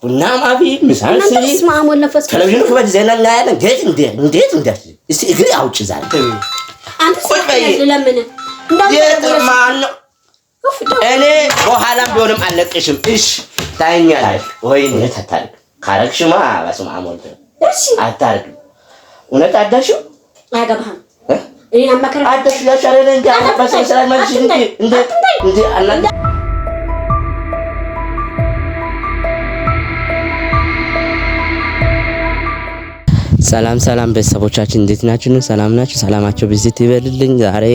ቡና ማቢ ምሳንሲ ማሙል ነፈስ ቴሌቪዥን ክበድ ዜና እናያለን እንዴት እስቲ እግሪ አውጭ ዛሬ አንተ ስለምን የማን እኔ በኋላም ቢሆንም አለቅሽም እሺ ታኛለሽ ወይ ነው ተታልክ ካረክሽማ በስመ አብ ወልድ እሺ አታርግ እውነት አዳሽው አያገባህም እኔ አማከረ አዳሽ ያሻረለ እንዴ አባሰ ሰላም ማለት እንዴ አላህ ሰላም ቤተሰቦቻችን እንዴት ናችሁ? ሰላም ናችሁ? ሰላማችሁ ቪዚት ይበልልኝ። ዛሬ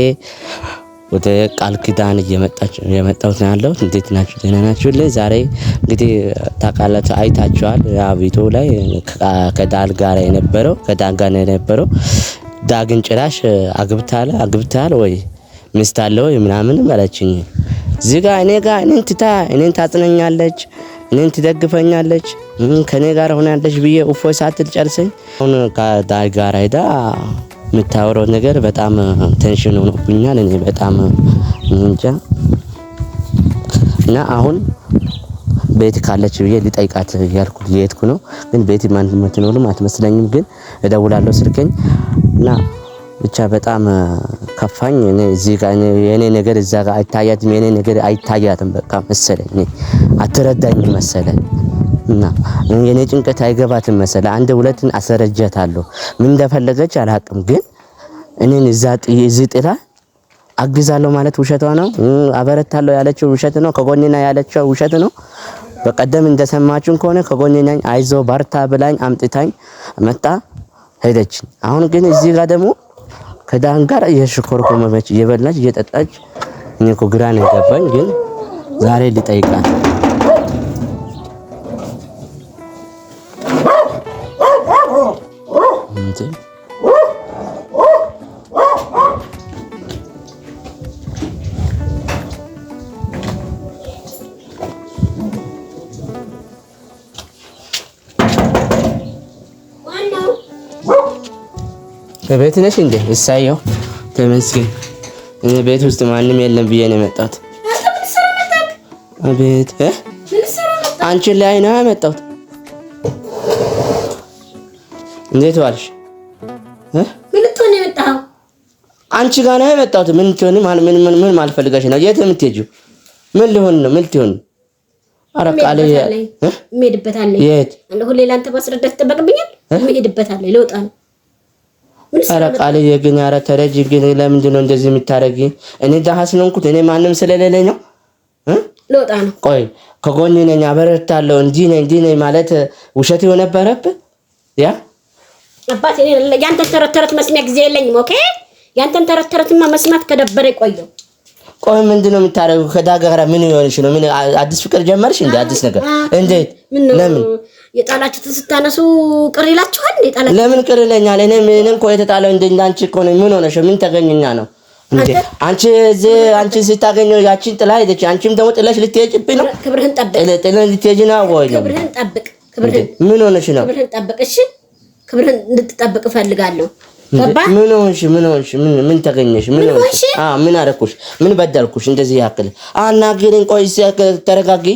ወደ ቃል ኪዳን እየመጣሁት ነው ያለው። እንዴት ናችሁ? ደህና ናችሁ? ዛሬ እንግዲህ ታውቃላችሁ አይታችኋል ያ ቪዲዮ ላይ ከዳል ጋር የነበረው ዳግን ጭራሽ አግብታል ወይ ሚስት አለ ወይ ምናምን ማለችኝ። እዚህ ጋር እኔን ታጽነኛለች እኔን ትደግፈኛለች ከኔ ጋር ሆናለች ብዬ እፎይ ሳትል ጨርሰኝ አሁን ከዳይ ጋር ሄዳ የምታወራው ነገር በጣም ቴንሽን ሆኖብኛል። እኔ በጣም እንጃ እና አሁን ቤት ካለች ብዬ ሊጠይቃት እየሄድኩ ነው። ግን ቤት ማን የምትኖርም አትመስለኝም። ግን እደውላለሁ ስልከኝ እና ብቻ በጣም ከፋኝ። እኔ እዚህ ጋር የኔ ነገር እዛ ጋር አይታያትም የኔ ነገር አይታያትም በቃ መሰለኝ አትረዳኝ መሰለኝ እና የኔ ጭንቀት አይገባትም መሰለኝ። አንድ ሁለትን አሰረጀታለሁ ምን እንደፈለገች አላውቅም። ግን እኔን እዚህ ጥላ አግዛለሁ ማለት ውሸቷ ነው። አበረታለሁ ያለችው ውሸት ነው። ከጎኔና ያለችው ውሸት ነው። በቀደም እንደሰማችሁን ከሆነ ከጎኔ ነኝ አይዞ ባርታ ብላኝ አምጥታኝ መጣ ሄደች። አሁን ግን እዚህ ጋር ደግሞ ከዳን ጋር እየሽኮረኮመች እየበላች እየጠጣች እኔ እኮ ግራ ነው የገባኝ። ግን ዛሬ ሊጠይቃት በቤት ነሽ እንዴ? እሳየው ተመስገን። እኔ ቤት ውስጥ ማንም የለም ብዬ ነው የመጣሁት። አቤት አንቺ ላይ ነው የመጣሁት። እንዴት ዋልሽ? ምን ልትሆን ነው የመጣኸው? አንቺ ጋር ነው የመጣሁት። ምን ትሆኒ ምን ማልፈልጋሽ ነው? የት የምትሄጂው? ምን ሊሆን ነው? ምን ልትሆን? ኧረ ቃል እሄድበታለሁ። የት? ሁሌ ላንተ ማስረዳት ይጠበቅብኛል? እሄድበታለሁ። ልወጣ ነው። ኧረ ቃልዬ ግን ኧረ ተረጂ። ግን ለምንድን ነው እንደዚህ የምታረጊ? እኔ ደሃ ስለሆንኩት እኔ ማንም ስለሌለኝ ነው። ልወጣ ነው። ቆይ ከጎኔ ነኝ አበረታለሁ እንዲህ ነኝ ማለት ውሸት የነበረብህ ያ አባቴ ያንተን ተረት መስሚያ ጊዜ የለኝም። ኦኬ ያንተን ተረትማ መስማት ከደበረ ቆየው። ቆይ ምንድን ነው የምታረጊው? ከዳጋ ጋር ምን ይሆንሽ ነው? ምን አዲስ ፍቅር ጀመርሽ እንዴ? አዲስ ነገር እንዴት? ለምን የጣላችሁትን ስታነሱ ቅር ይላችኋል? የጣላችሁ ለምን ቅር ይለኛል? እኔ ምንም እኮ የተጣለው እንዳንቺ እኮ ነው። ምን ሆነሽ? ምን ተገኘኛ ነው እንዴ? አንቺ ስታገኘው ያቺን ጥላ ሄደች። አንቺም ደግሞ ጥለሽ ልትሄጂብኝ ነው? ክብርህን ጠብቅ። ጥለሽ ልትሄጂ ነው ወይ? ክብርህን ጠብቅ። ክብርህን ምን ሆነሽ ነው? ክብርህን ጠብቅ። እሺ ክብርህን እንድትጠብቅ እፈልጋለሁ። ምን ሆንሽ? ምን ተገኘሽ? ምን አደረኩሽ? ምን በደልኩሽ? እንደዚህ ያክል አናግሪኝ። ቆይ ተረጋጊ።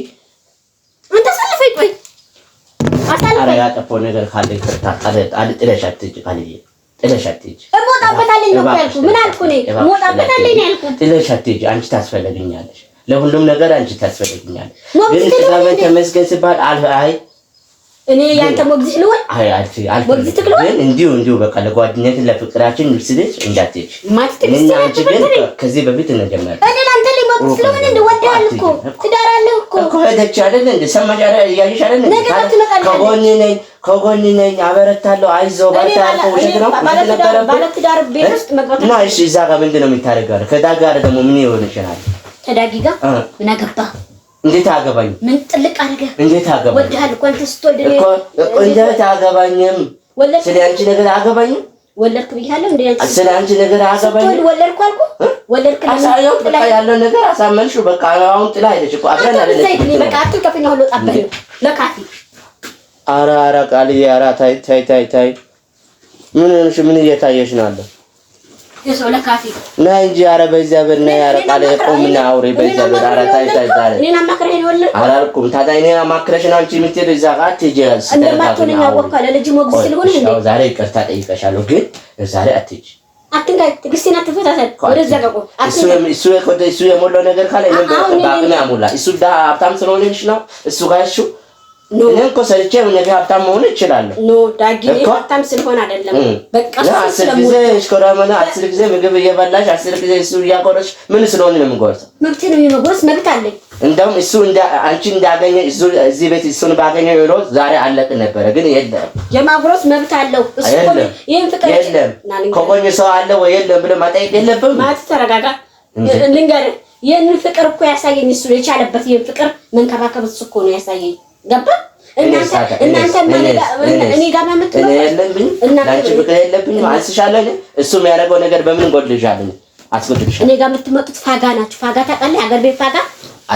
አንተ ሰልፈኝ። ቆይ ኧረ ያጠፋው ነገር ካለ ጥለሽ አትሂጂ። ጥለሽ አትሂጂ። እሞታበታለሁ ነው ያልኩህ። ምን አልኩህ? እሞታበታለሁ ነው ያልኩህ። ጥለሽ አትሂጂ። አንቺ ታስፈልግኛለሽ። ለሁሉም ነገር አንቺ ታስፈልግኛለሽ። ግን እግዚአብሔር ተመስገን ሲባል አይ እኔ ያንተ ሞግዚት ልሆን? አይ ሞግዚት ልሆን? ግን እንዲሁ በቃ ለጓደኛት ለፍቅራችን ልስልሽ እንዳትሄጂ ማለት ነው። ግን ከዚህ በፊት እንጀምር። እኔ ላንተ ላይ ሞግዚት ልሆን እንደወደሃል እኮ ትዳራለህ እኮ ሄደች አይደል እንደ ሰማሽ ያይሽ አይደል እንደ ከጎኔ ነኝ አበረታለሁ አይዞህ ባታልኩ ውሸት ነው ባለ ትዳር ቤት ውስጥ መግባት ነው። እሺ እዛ ጋር ምንድን ነው የምታደርገው? ከዳግ ጋር ደግሞ ምን ይሆን ይችላል? ከዳጊ ጋር ምን አገባህ? እንዴት አገባኝ? ምን ጥልቅ አድርገህ እንዴት አገባኝ? ወደሃል እኮ አንተ ስትወልድ እኮ እንዴት አገባኝም? ስለ አንቺ ነገር አገባኝም? ወለድክ ብያለሁ እንዴ? አንቺ ስለ አንቺ ነገር አገባኝም? ስትወልድ ወለድኩ አልኩ። ወለድክ አሳየው ጥላ ያለው ነገር አሳመንሽው። በቃ አሁን ጥላ ሄደች እኮ አብረን አይደለም። በቃ አትልከፍኝ። ሁሉ ጣበህ ለካፊ ኧረ ቃልዬ ኧረ ታይ ምን እየታየሽ ነው አለ የሰው ለካፊ ነይ እንጂ ኧረ በእግዚአብሔር ነይ ኧረ ቃል ቆምና አውሪ በእግዚአብሔር ኧረ ታይ እኔን አማክረኝ ነው ወለ አላልኩም ታዲያ እኔን አማክረሽ ነው አንቺ የምትሄጂው እዛ ጋር ትሄጂያለሽ እንደማትሆነኝ አወቅኳለሁ ልጅ ሞግስ ስለሆነ እንዴ ዛሬ ይቅርታ ጠይቀሻለሁ ግን ዛሬ አትሄጂ አትንካይ ትግስቴን አትፈታተን ወደዛ ጋር ቆም እሱ የሞላው ነገር ካለ ባቅና ያሞላ እሱ ሀብታም ስለሆነሽ ነው እሱ ጋር እሱ እኔ እኮ ሰርቼ ነገ ሀብታም መሆን እችላለሁ ኖ ዳጊ ሀብታም ስለሆነ አይደለም በቃ አስር ጊዜ ምግብ እየበላሽ 10 ጊዜ እሱ እያጎረሽ ምን ስለሆነ ነው የምጎርሰው መብት ነው የመጎረስ መብት አለኝ እንደውም እሱ አንቺ እንዳገኘ እዚህ ቤት እሱን ባገኘ ኖሮ ዛሬ አለቅ ነበረ ግን የለም የማጉረስ መብት አለው እሱ ይሄን ፍቅር የለም ከጎን ሰው አለ ወይ የለም ብለህ መጠየቅ የለብህም ማለት ተረጋጋ ልንገርህ ይሄን ፍቅር እኮ ያሳየኝ እሱ የቻለበት ይሄን ፍቅር መንከባከብ እሱ እኮ ነው ያሳየኝ ገባ እናንተ እኔ ጋር እኔ የለብኝም ላንቺ ፍቅር የለብኝም አንስሻለሁ እሱ የሚያደርገው ነገር በምን ጎድልሻለሁ አስጎድልሻለሁ እኔ ጋር የምትመጡት ፋጋ ናችሁ ፋጋ ታውቃለህ አገር ቤት ፋጋ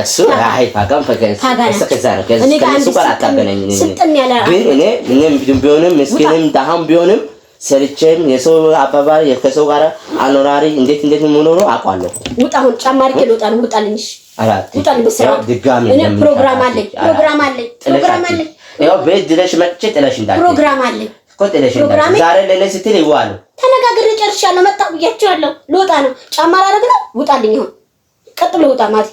እሱ አይ ፋጋም ከዛ ነው ከሱ ጋር አታገናኝ ስልጥን ያለ ግን እኔም ቢሆንም ምስኪንም ዳሃም ቢሆንም ሰርቼም የሰው አባባል ከሰው ጋር አኖራሪ እንዴት ምን አውቃለሁ ውጣ አሁን ጫማ አድርጌ ልወጣ ነው ውጣልኝ ውጣልኝ በስራ ድጋሚ እኔ ፕሮግራም አለኝ ያው ቤት ድረሽ መጥቼ ጥለሽ እንዳትይ ፕሮግራም አለኝ እኮ ጥለሽ እንዳትይ ዛሬ ለኔ ስትል ይዋሉ ተነጋግሬ ጨርሻለሁ መጣሁ ብያቸዋለሁ ልወጣ ነው ጫማ ላደርግ ነው ውጣልኝ አሁን ቀጥ ብሎ ውጣ ማለት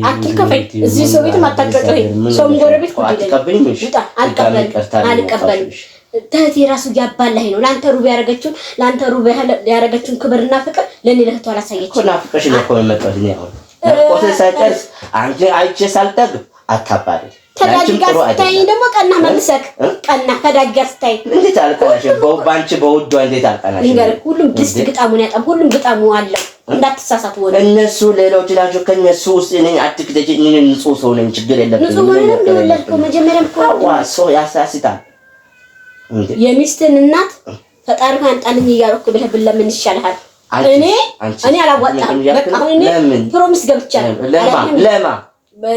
አትከፈኝ እዚህ ሰው ቤት ማታቀቀኝ ሰው ጎረቤት አትቀበኝ ውጣ አልቀበልም ተህቴ ራሱ ያባላኝ ነው ላንተ ሩብ ያረጋችሁን ክብርና ፍቅር ለኔ ለህቷ አላሳየች እኮ ናፍቀሽ ነው እኮ የመጣሁት እኔ አሁን ቆቴ ሳይጨርስ አንቺ አይቼ ሳልጠግብ አታባሪ ተዳጊ ጋር ስታይ ደግሞ ቀና መልሰክ ቀና ተዳጊ ጋር ስታይ እንዴት አልቀናሽ ባንቺ በውዷ እንዴት አልቀናሽ እንግዲህ ሁሉም ድስት ግጣሙን ያጣም ሁሉም ግጣሙ አለው እንዳትሳሳት ወደ እነሱ ሌሎች ናቸው ከነሱ ውስጥ እኔ አትክደጂ እኔ ንጹህ ሰው ነኝ ችግር የለብኝም ንጹህ ነው ለለልከው መጀመሪያም ሰው ያሳስታል የሚስትን እናት ፈጣሪህ አንጣልኝ እያልኩ ብለህ ለምን ይሻልሃል እኔ አላዋጣም በቃ እኔ ፕሮሚስ ገብቻለሁ ለማ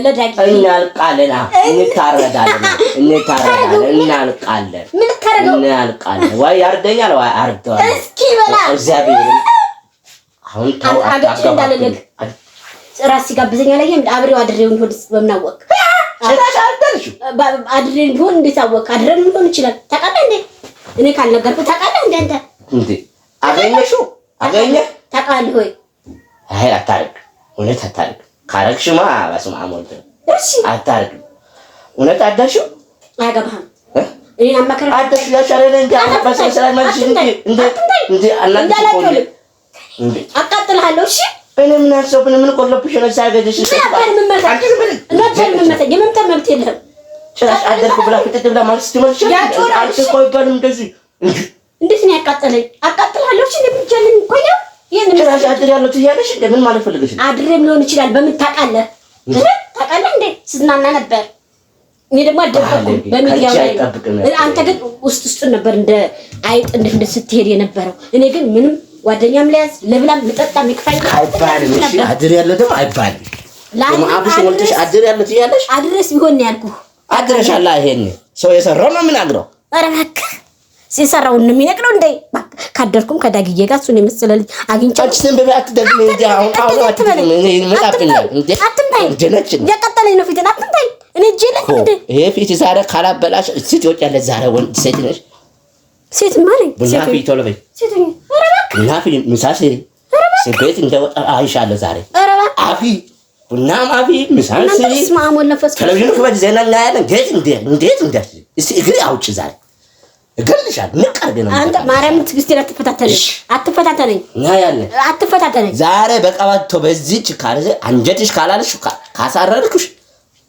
ለዳጊ እናልቃለን እናልቃለን ምን ታረጋው እናልቃለን ወይ ያርደኛል ወይ አርደው እስኪ በላ እግዚአብሔር አሁን ታው እንዳለልክ ራስ ሲጋብዘኛ ላይ አብሬው አድሬው እንሆንስ በመናወቅ ስለሻልተሽ አድሬን ቢሆን እንዴት አወቅ አድሬን ሊሆን ይችላል ታውቃለህ እንዴ እኔ ካልነገርኩህ ታውቃለህ እንዴ አንተ እንዴ አገኘ ታውቃለህ ወይ አይ አታርግ እውነት አታርግ ካረግሽማ በስመ አብ ወልድ እሺ አታርግ እውነት አዳሽው አያገባህም እኔ አማከረ አዳሽ ያሻለለ እንዴ አባሰ ሰላም ማለት እንዴ አላንቺ እንዴ አቃጥልሃለሁ እሺ እኔ ምን አሰብኩኝ ምን ቆለብሽ ነው ሳይገድሽ የመምታ መብት የለህም ጭራሽ አደርኩ ብላ ፍጥጥ ብላ ማለት ስትመልሽ አንቺ ቆይባልም እንደዚህ እንዴት ነው ያቃጠለኝ አቃጥልሃለሁ እሺ ለምንጀልን ቆየው ይሄን ጭራሽ አድር ያለው ትያለሽ እንደምን ማለት ፈልገሽ አድሬም ሊሆን ይችላል በምን ታውቃለህ እንዴ ስዝናና ነበር እኔ ደግሞ አልደበኩም በሚዲያው ላይ አንተ ግን ውስጡን ነበር እንደ አይጥ እንደ ስትሄድ የነበረው እኔ ግን ምንም ጓደኛም ለያዝ ለብላም ለጠጣም ይክፋይ አይባልም እሺ አድር ያለው ደግሞ አይባልም ለማአብሽ ወልተሽ አድር ያለው ትያለሽ አድረስ ቢሆን ነው ያልኩህ አድረሻላ ይሄን ሰው የሰራው ነው ምን አግረው ኧረ እባክህ ሲሰራው ነው የሚነቅለው እንዴ ካደርኩም ከዳግዬ ጋር እሱን የመሰለ ልጅ አግኝቻለሁ አንቺ በቤት አትደግም እንዴ አሁን አትደግም እኔ መጣብኛል እንዴ አትምታኝ የቀጠለኝ ነው ፊትን አትምታኝ እኔ ጄለኝ እንዴ ይሄ ፊት ዛሬ ካላበላሽ ሴት ወጫለች ዛሬ ወንድ ሴት ነሽ ሴት ማለኝ ቡና ፊት ቶሎ በይ ሴት ነኝ ኧረ እባክህ ቡና ፊት ምሳሴ ቤት እንደወጣ አይሻለሁ ዛሬ ኧረ እባክህ አፊ ቡና ማፊ ምሳሴ ማሞል ነፈስ ቴሌቪዥን ክፈት ዜና እናያለን እንዴት እስቲ እግሬ አውጭ ዛሬ እገልሻለሁ ንቀርገና አንተ ማርያም ትግስቴን አትፈታተነኝ አትፈታተነኝ ዛሬ በቀባቶ በዚህች ካለዘ አንጀትሽ ካላለሽ ካሳረርኩሽ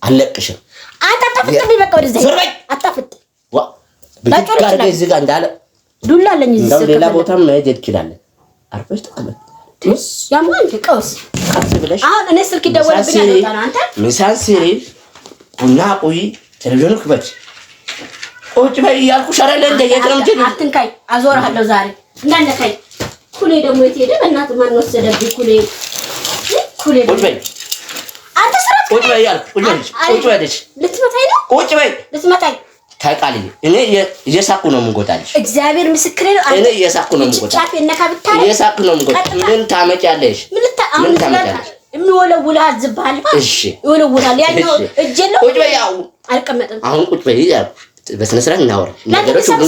አለቅሽም አንተ አታፍጥብኝ በቃ ወደዚህ አታፍጥ በቃ እዚህ ጋር እንዳለ ዱላ አለኝ እዚህ እንደው ሌላ ቦታም መሄድ ይችላል አርፈሽ ተቀመጥ ያማን ከቀውስ ብለሽ አሁን እኔ ስልክ ይደወልብኝ አልወጣና አንተ ምሳን ሲሪ ቡና ቆይ ቴሌቪዥን ክፈት ቁጭ በይ እያልኩሽ አይደለ እንደ የትም ጅል አትንካኝ አዞርሃለሁ ዛሬ እንዳንካኝ ኩሌ ደግሞ የት ሄደ በእናትህ ማን ወሰደብኝ ኩሌ ቁጭ በይ አንተ ስራት ቁጭ በይ እያልኩ ቁጭ በይ ልትመታኝ ነው ቁጭ በይ ልትመታኝ ታውቃለህ እኔ እየሳኩ ነው የምንጎዳልሽ። እግዚአብሔር ምስክሬ ነው። እኔ እየሳኩ ነው የምንጎዳልሽ። ጫፍ የነካ ብታረግ እየሳኩ ነው የምንጎዳልሽ። ምን ታመጫለሽ? ምን ታመጫለሽ? የሚወለውላ አዝባል። እሺ ይወለውላል። ያኛው እጄ ነው። ቁጭ በይ። አልቀመጥም። አሁን ቁጭ በይ። በስነ ስርዓት እናወራ። ነገሮች ሁሉ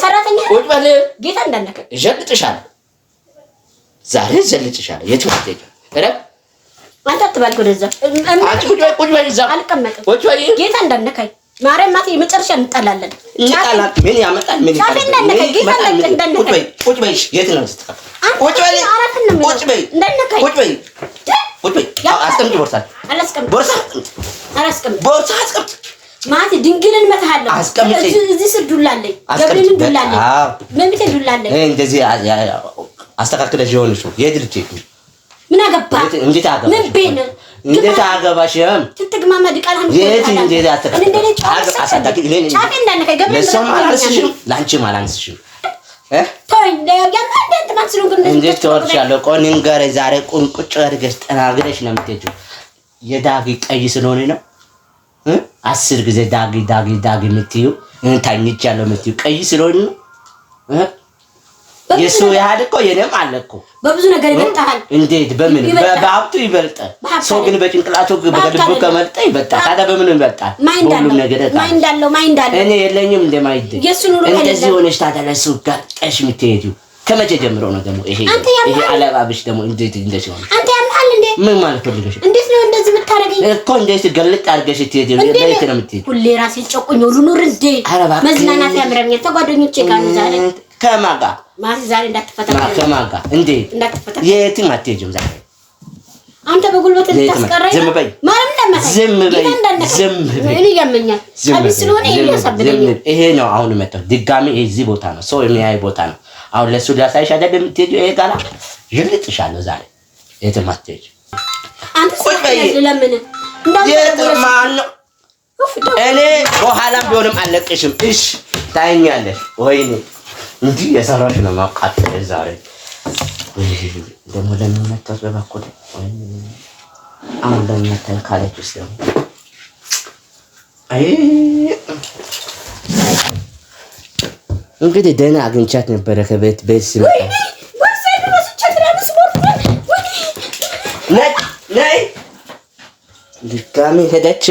ሰራተኛ ቁጭ በል። ጌታ እንዳነከ እዘልጥሻለሁ። ዛሬ እዘልጥሻለሁ። የት ወጥተሽ እረፍ። አንተ አትባል ወደዛ። አንቺ ቁጭ በይ። ቁጭ በይ። እዛ አልቀመጥም። ቁጭ በይ። ጌታ እንዳነካኝ ማርያም ማቴ የመጨረሻ እንጣላለን። እንጣላለን። ምን ያመጣል? ምን ይጣላል? ጌታ እንዳነካኝ ቁጭ በይ። ቁጭ በይ። የት ነው ስትቀር? ቁጭ በይ። ቁጭ በይ። እንዳነካኝ ቁጭ በይ። ቁጭ በይ። አስቀምጪ ቦርሳ። አላስቀምጥ። ቦርሳ አላስቀምጥ። ቦርሳ አስቀምጪ። ማቲ ድንግልን መታሃለሁ። አስቀምጪ። እዚህ ስር ዱላ አለኝ። ገብሬን ዱላ አለኝ። መምቴ ዱላ አለኝ። እንደዚህ አስተካክለሽ ይሆንሽ ነው። የት ልትሄጂ? ምን አገባ? እንዴት አገባሽ? ምን ቤነ እንዴት አገባሽም? ትትግማማ ዲቃላ ምን የት እንዴት አስተካክለሽ ጫፌ እንዳነካኝ ገብሬን ለሰማ አላንስሽም፣ ላንቺም አላንስሽም። ተወኝ ያንተ ማስሉ ግን እንዴት ተወርሻለሁ? ቆይ ንገረኝ። ዛሬ ቁጭ አድርገሽ ጠናግረሽ ነው የምትሄጂው። የዳጊ ቀይ ስለሆነ ነው 10 ጊዜ ዳጊ ዳጊ ዳጊ የምትይው ታኝቻለሁ የምትይው ቀይ ስለሆነ ነው። የሱ ያህል እኮ የኔም አለ እኮ በብዙ ነገር ይበልጣል። እንዴት? በምን? በሀብቱ ይበልጣል። ሰው ግን በጭንቅላቱ በልቡ ከመልጠ ይበልጣል። ታዲያ በምን ይበልጣል? ሁሉም ነገር ማይንዳለው እኔ የለኝም እንደማይድ እንደዚህ ሆነሽ ታዲያ ለሱ ጋር ቀሽ የምትሄጂው ከመቼ ጀምሮ ነው ደግሞ? ይሄ አለባብሽ ደግሞ እንዴት እንደዚህ ሆነ? አንተ ያምሃል እንዴ? ምን ማለት ፈልገሽ? እንዴት ነው እንደዚህ የምታረገኝ እኮ? እንዴት ገልጥ አድርገሽ ትሄጂ? ለይት ነው የምትሄጂ? ሁሌ ራሴን ጨቁኝ ኑር እንዴ? መዝናናት ያምረኛል። ተጓደኞቼ ጋር ነው ዛሬ። ከማን ጋር? ማለት ዛሬ እንዳትፈተና። ከማን ጋር? እንዴ እንዳትፈተና። የትም አትሄጂም ዛሬ። አንተ በጉልበት ልታስቀረኝ? ዝም በይ። ማንም ለማታ ዝም በይ። ዝም በይ። እኔ ያመኛል። አዲስ ስለሆነ ይያሳብደኛል። ይሄ ነው አሁን መጣው ድጋሚ እዚህ ቦታ ነው ሰው የሚያይ ቦታ ነው። አሁን ለሱ ዳሳይሽ አይደለም የምትሄጂው። ይሄ ጋራ ይልጥሻለሁ ዛሬ። የትም አትሄጂም። አንተ ስለምን የትማን ነው? እኔ በኋላም ቢሆንም አለቅሽም። እሺ ታይኛለሽ። ወይኔ እንጂ የሰራሽ ነው ማቃጠል ዛሬ። ደግሞ ለምን መጣስ በባኮደ አሁን ለምን መጣን ካለችስ ደግሞ አይ እንግዲህ ደህና አግኝቻት ነበረ ከቤት ሲመጣ ነይ ድጋሚ ሄደች።